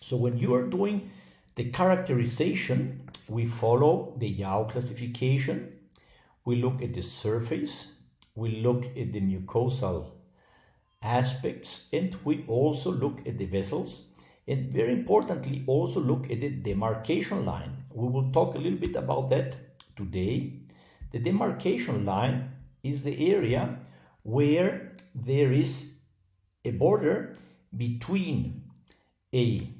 So when you are doing the characterization, we follow the Yao classification. We look at the surface, we look at the mucosal aspects, and we also look at the vessels, and very importantly also look at the demarcation line. We will talk a little bit about that today. The demarcation line is the area where there is a border between a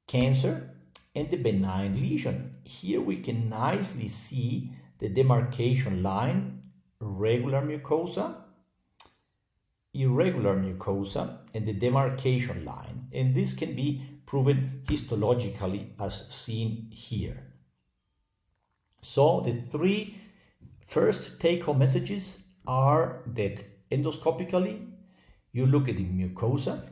cancer and the benign lesion. Here we can nicely see the demarcation line, regular mucosa, irregular mucosa, and the demarcation line. And this can be proven histologically as seen here. So the three first take-home messages are that endoscopically, you look at the mucosa,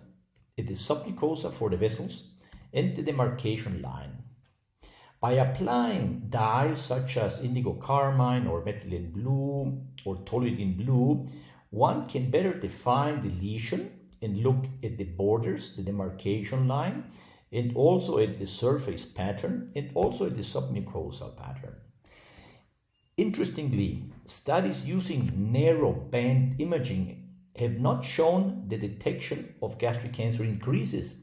at the submucosa for the vessels, and the demarcation line. By applying dyes such as indigo carmine or methylene blue or toluidine blue, one can better define the lesion and look at the borders, the demarcation line, and also at the surface pattern and also at the submucosal pattern. Interestingly, studies using narrow band imaging have not shown the detection of gastric cancer increases.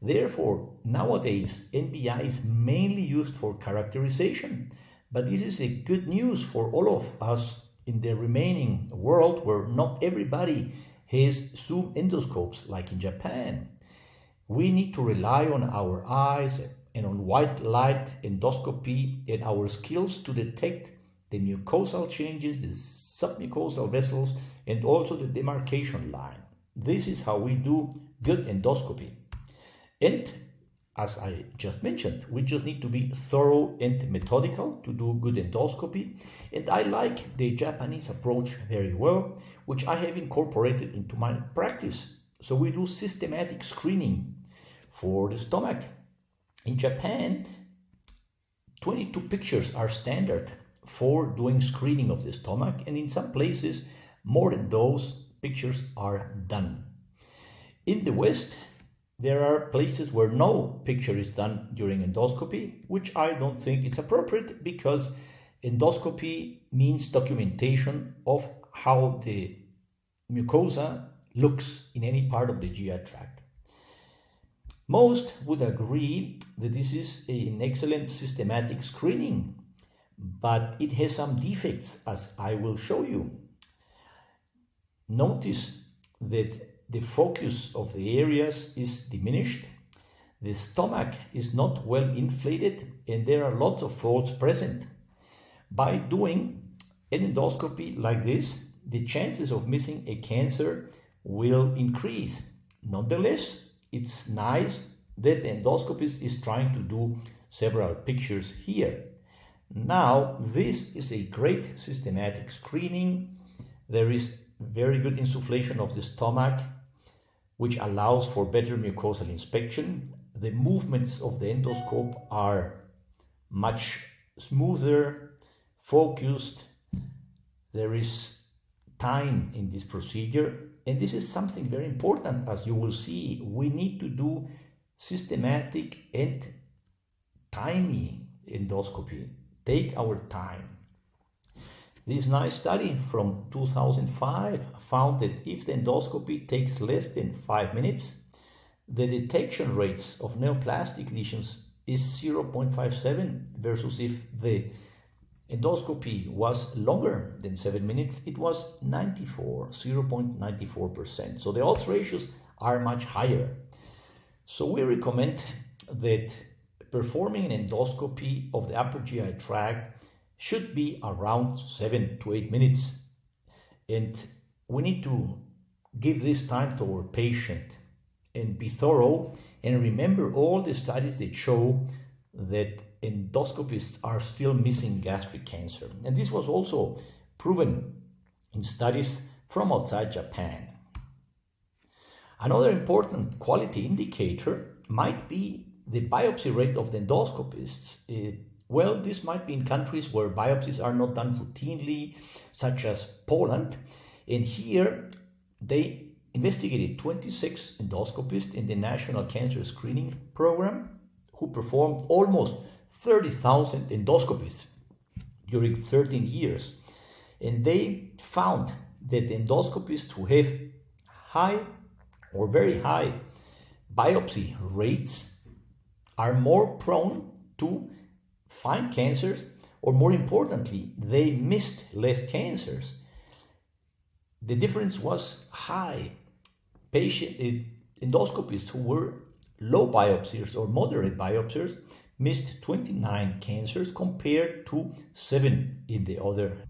Therefore, nowadays, NBI is mainly used for characterization, but this is a good news for all of us in the remaining world where not everybody has zoom endoscopes like in Japan. We need to rely on our eyes and on white light endoscopy and our skills to detect the mucosal changes, the submucosal vessels, and also the demarcation line. This is how we do good endoscopy. And as I just mentioned, we just need to be thorough and methodical to do good endoscopy. And I like the Japanese approach very well, which I have incorporated into my practice. So we do systematic screening for the stomach. In Japan, 22 pictures are standard for doing screening of the stomach, and in some places more than those pictures are done. In the West, there are places where no picture is done during endoscopy, which I don't think it's appropriate because endoscopy means documentation of how the mucosa looks in any part of the GI tract. Most would agree that this is an excellent systematic screening, but it has some defects, as I will show you. Notice that the focus of the areas is diminished, the stomach is not well inflated, and there are lots of folds present. By doing an endoscopy like this, the chances of missing a cancer will increase. Nonetheless, it's nice that the endoscopist is trying to do several pictures here. Now, this is a great systematic screening. There is very good insufflation of the stomach, which allows for better mucosal inspection. The movements of the endoscope are much smoother, focused. There is time in this procedure, and this is something very important. As you will see, we need to do systematic and timely endoscopy. Take our time. This nice study from 2005 found that if the endoscopy takes less than 5 minutes, the detection rates of neoplastic lesions is 0.57 versus if the endoscopy was longer than 7 minutes, it was 0.94%. So the odds ratios are much higher. So we recommend that performing an endoscopy of the upper GI tract should be around 7 to 8 minutes. And we need to give this time to our patient and be thorough and remember all the studies that show that endoscopists are still missing gastric cancer. And this was also proven in studies from outside Japan. Another important quality indicator might be the biopsy rate of the endoscopists. Well, this might be in countries where biopsies are not done routinely, such as Poland. And here they investigated 26 endoscopists in the National Cancer Screening Program who performed almost 30,000 endoscopies during 13 years. And they found that the endoscopists who have high or very high biopsy rates are more prone to find cancers, or more importantly, they missed less cancers. The difference was high. Endoscopists who were low biopsiers or moderate biopsiers missed 29 cancers compared to 7 in the other